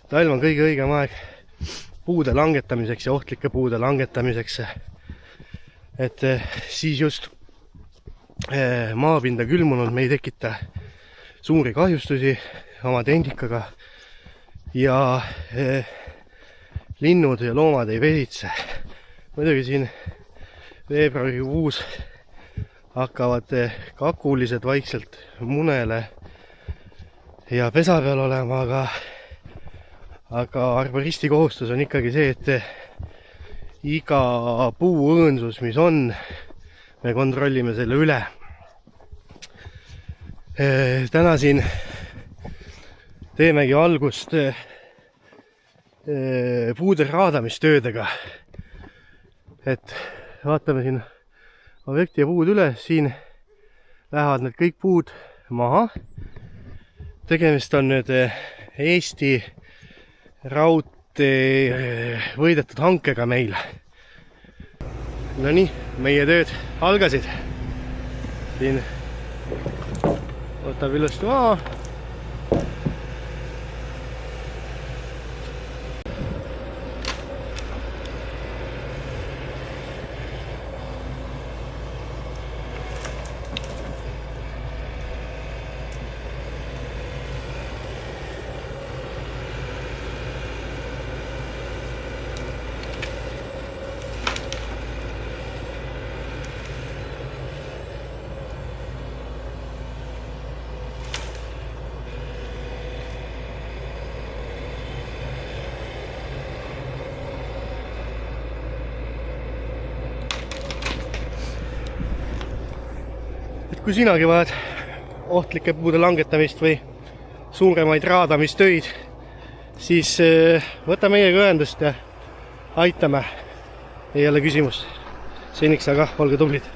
talv on kõige õigem aeg puude langetamiseks ja ohtlike puude langetamiseks. Et siis just maapinda külmunud, me ei tekita suuri kahjustusi oma tendikaga ja linnud ja loomad ei vesitse. Muidugi siin veebruarikuus hakkavad kakulised vaikselt munele ja pesa peal olema, aga arboristi kohustus on ikkagi see, et iga puu õõnsus, mis on, me kontrollime selle üle. Täna siin teemegi algust puude raadamistöödega. Et vaatame siin objekti ja puud üle, siin lähevad need kõik puud maha. Tegemist on nüüd Eesti raudtee võidetud hankega meil. No nii, meie tööd algasid. Siin võtab ilusti maa. Kui sinagi vajad ohtlike puude langetamist või suuremaid raadamistöid, siis võta meiega ühendust ja aitame. Ei ole küsimust. Seniks aga olge tublid.